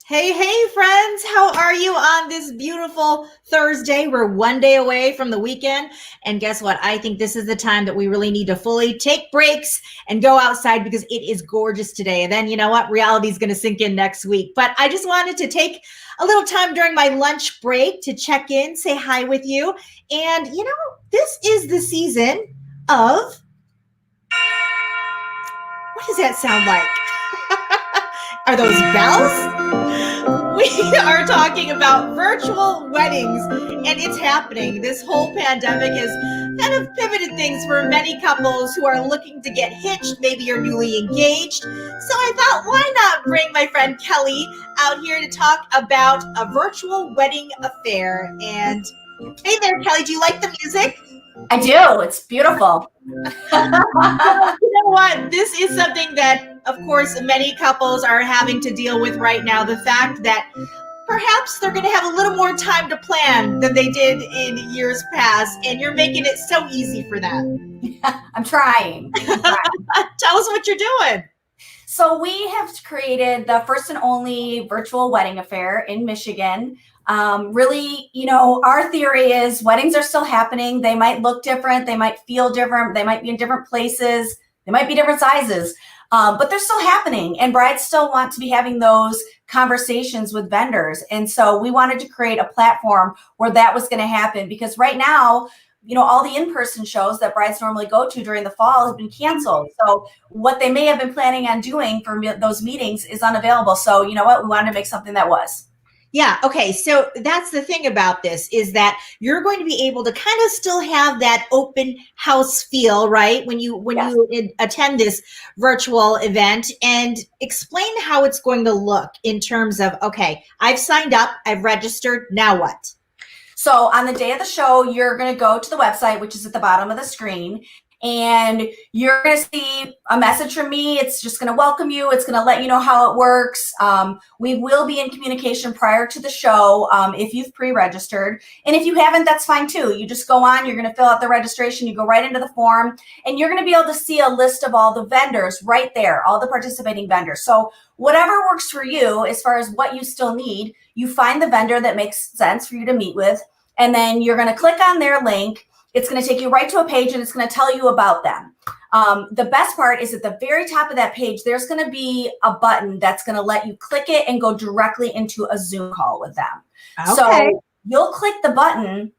Hey, hey, friends. How are you on this beautiful Thursday? We're one day away from the weekend. And guess what? I think this is the time that we really need to fully take breaks and go outside because it is gorgeous today. And then you know what? Reality is going to sink in next week. But I just wanted to take a little time during my lunch break to check in, say hi with you. And this is the season of what does that sound like? Are those bells? We are talking about virtual weddings, and it's happening. This whole pandemic has kind of pivoted things for many couples who are looking to get hitched. Maybe you're newly engaged. So I thought, why not bring my friend Kelly out here to talk about a virtual wedding affair? And hey there, Kelly, do you like the music? I do. It's beautiful. You know what? This is something that, of course, many couples are having to deal with right now. The fact that perhaps they're going to have a little more time to plan than they did in years past, and you're making it so easy for them. I'm trying. Tell us what you're doing. So we have created the first and only virtual wedding affair in Michigan. Really, our theory is weddings are still happening. They might look different. They might feel different. They might be in different places. They might be different sizes, but they're still happening. And brides still want to be having those conversations with vendors. And so we wanted to create a platform where that was going to happen, because right now, all the in-person shows that brides normally go to during the fall have been canceled. So what they may have been planning on doing for those meetings is unavailable. So you know what? We wanted to make something that was. Yeah. Okay. So that's the thing about this is that you're going to be able to kind of still have that open house feel, right? When you attend this virtual event, and explain how it's going to look in terms of, okay, I've signed up, I've registered, now what? So on the day of the show, you're going to go to the website, which is at the bottom of the screen, and you're going to see a message from me. It's just going to welcome you. It's going to let you know how it works. We will be in communication prior to the show if you've pre-registered. And if you haven't, that's fine too. You just go on, you're going to fill out the registration, you go right into the form, and you're going to be able to see a list of all the vendors right there, all the participating vendors. So whatever works for you as far as what you still need, you find the vendor that makes sense for you to meet with, and then you're going to click on their link. It's going to take you right to a page, and it's going to tell you about them. The best part is at the very top of that page, there's going to be a button that's going to let you click it and go directly into a Zoom call with them. Okay. So you'll click the button,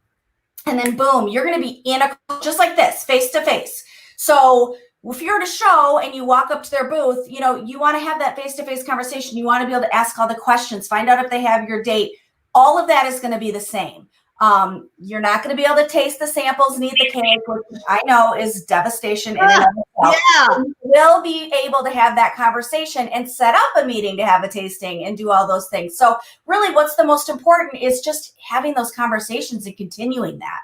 and then boom, you're going to be in a call just like this, face to face. So if you're at a show and you walk up to their booth, you want to have that face-to-face conversation. You want to be able to ask all the questions, find out if they have your date. All of that is going to be the same. You're not going to be able to taste the samples and eat the cake, which I know is devastation in and of itself. Yeah. You will be able to have that conversation and set up a meeting to have a tasting and do all those things. So really what's the most important is just having those conversations and continuing that.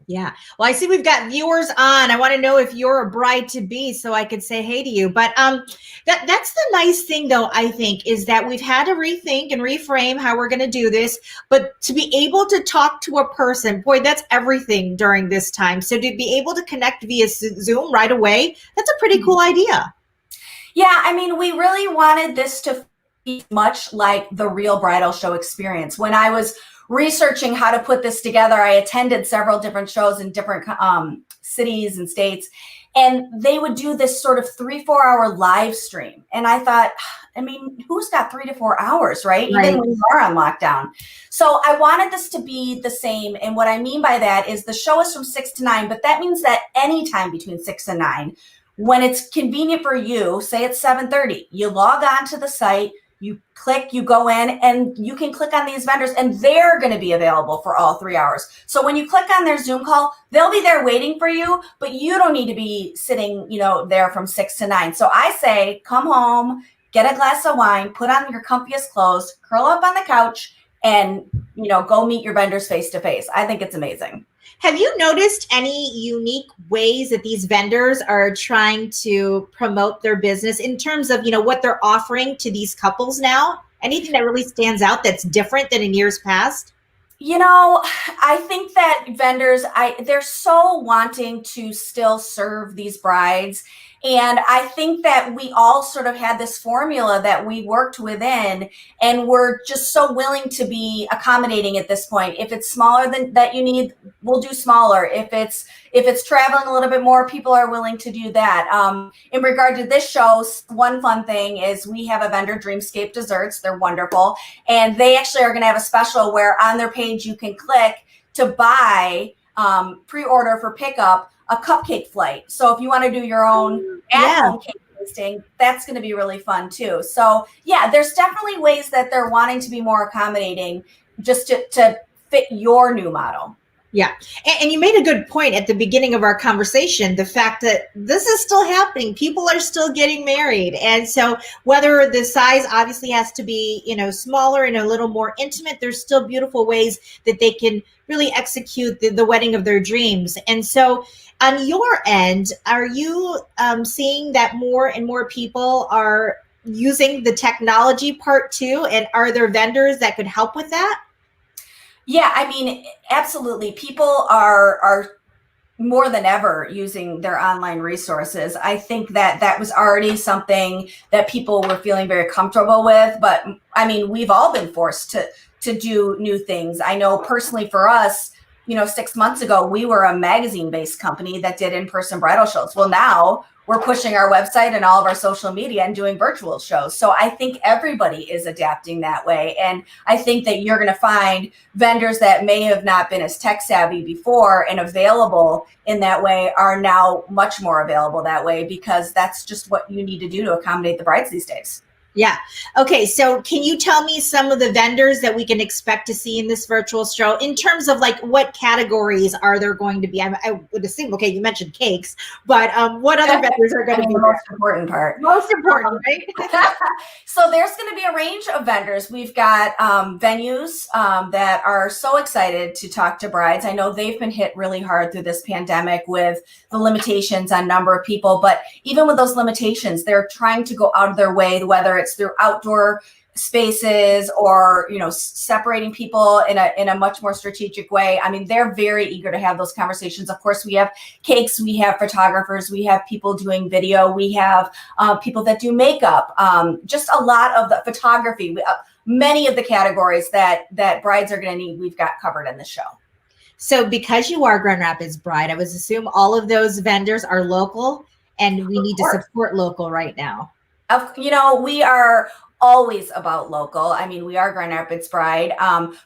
Yeah. Well, I see we've got viewers on. I want to know if you're a bride to be so I could say hey to you. But that's the nice thing, though, I think, is that we've had to rethink and reframe how we're going to do this. But to be able to talk to a person, boy, that's everything during this time. So to be able to connect via Zoom right away, that's a pretty cool idea. Yeah. I mean, we really wanted this to be much like the real bridal show experience. When I was researching how to put this together, I attended several different shows in different cities and states, and they would do this sort of 3-4 hour live stream. And I thought, I mean, who's got 3 to 4 hours, right? Even when you are on lockdown. So I wanted this to be the same. And what I mean by that is the show is from 6 to 9, but that means that anytime between 6 and 9, when it's convenient for you, say it's 7:30, you log on to the site, you click, you go in, and you can click on these vendors, and they're going to be available for all 3 hours. So when you click on their Zoom call, they'll be there waiting for you, but you don't need to be sitting, there from 6 to 9. So I say, come home, get a glass of wine, put on your comfiest clothes, curl up on the couch, and, go meet your vendors face to face. I think it's amazing. Have you noticed any unique ways that these vendors are trying to promote their business in terms of, what they're offering to these couples now? Anything that really stands out that's different than in years past? I think that vendors, they're so wanting to still serve these brides. And I think that we all sort of had this formula that we worked within, and we're just so willing to be accommodating at this point. If it's smaller than that you need, we'll do smaller. If it's traveling a little bit more, people are willing to do that. In regard to this show, one fun thing is we have a vendor, Dreamscape Desserts. They're wonderful. And they actually are going to have a special where on their page you can click to buy, pre-order for pickup, a cupcake flight. So if you want to do your own at-home cake tasting, that's going to be really fun too. So yeah, there's definitely ways that they're wanting to be more accommodating just to fit your new model. Yeah. And you made a good point at the beginning of our conversation, the fact that this is still happening. People are still getting married. And so whether the size obviously has to be, smaller and a little more intimate, there's still beautiful ways that they can really execute the wedding of their dreams. And so on your end, are you seeing that more and more people are using the technology part too? And are there vendors that could help with that? Yeah, I mean, absolutely. People are more than ever using their online resources. I think that was already something that people were feeling very comfortable with. But I mean, we've all been forced to do new things. I know personally for us, 6 months ago, we were a magazine-based company that did in-person bridal shows. Well, now we're pushing our website and all of our social media and doing virtual shows. So I think everybody is adapting that way. And I think that you're going to find vendors that may have not been as tech savvy before and available in that way are now much more available that way, because that's just what you need to do to accommodate the brides these days. Yeah. Okay. So can you tell me some of the vendors that we can expect to see in this virtual show in terms of like what categories are there going to be? I would assume, okay, you mentioned cakes, but what other vendors are going to be the most important part? Most important, right? So there's going to be a range of vendors. We've got venues that are so excited to talk to brides. I know they've been hit really hard through this pandemic with the limitations on number of people, but even with those limitations, they're trying to go out of their way, whether it's through outdoor spaces or separating people in a much more strategic way. I mean, they're very eager to have those conversations. Of course, we have cakes, we have photographers, we have people doing video, we have people that do makeup, just a lot of the photography. Many of the categories that brides are going to need, we've got covered in the show. So because you are Grand Rapids Bride, I would assume all of those vendors are local, and we need to support local right now. We are always about local. I mean, we are Grand Rapids Bride,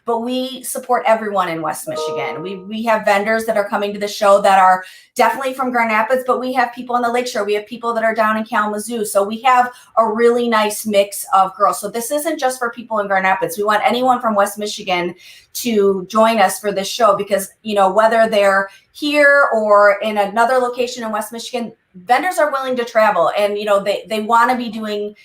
but we support everyone in West Michigan. We have vendors that are coming to the show that are definitely from Grand Rapids, but we have people on the Lakeshore. We have people that are down in Kalamazoo. So we have a really nice mix of girls. So this isn't just for people in Grand Rapids. We want anyone from West Michigan to join us for this show because, whether they're here or in another location in West Michigan, vendors are willing to travel and, they want to be doing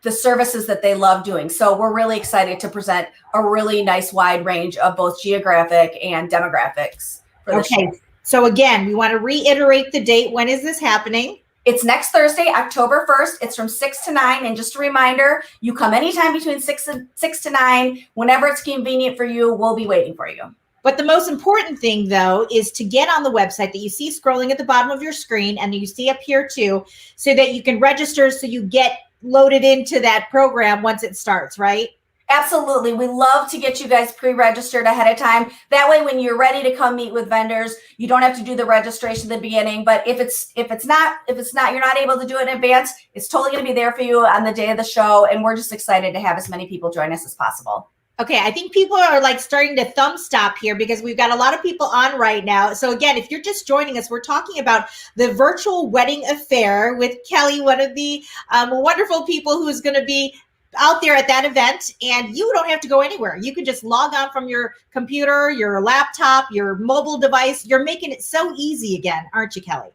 the services that they love doing. So we're really excited to present a really nice wide range of both geographic and demographics for the show. So again, we want to reiterate the date. When is this happening? It's next Thursday, October 1st. It's from 6 to 9. And just a reminder, you come anytime between 6 to 9. Whenever it's convenient for you, we'll be waiting for you. But the most important thing, though, is to get on the website that you see scrolling at the bottom of your screen and you see up here, too, so that you can register so you get loaded into that program once it starts, right? Absolutely. We love to get you guys pre-registered ahead of time. That way, when you're ready to come meet with vendors, you don't have to do the registration at the beginning. But if it's not, you're not able to do it in advance, it's totally going to be there for you on the day of the show. And we're just excited to have as many people join us as possible. Okay, I think people are starting to thumb stop here because we've got a lot of people on right now. So again, if you're just joining us, we're talking about the virtual wedding affair with Kelly, one of the wonderful people who is going to be out there at that event. And you don't have to go anywhere. You can just log on from your computer, your laptop, your mobile device. You're making it so easy again, aren't you, Kelly?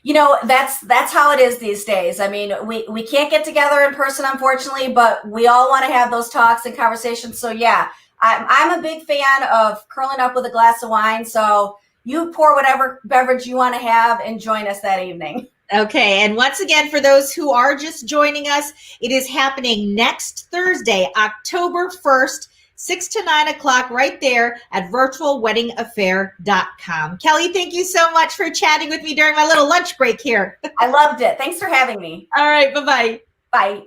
That's how it is these days. I mean, we can't get together in person, unfortunately, but we all want to have those talks and conversations. So yeah, I'm a big fan of curling up with a glass of wine. So you pour whatever beverage you want to have and join us that evening. Okay. And once again, for those who are just joining us, it is happening next Thursday, October 1st, 6 to 9 o'clock right there at virtualweddingaffair.com. Kelly, thank you so much for chatting with me during my little lunch break here. I loved it. Thanks for having me. All right, bye-bye. Bye.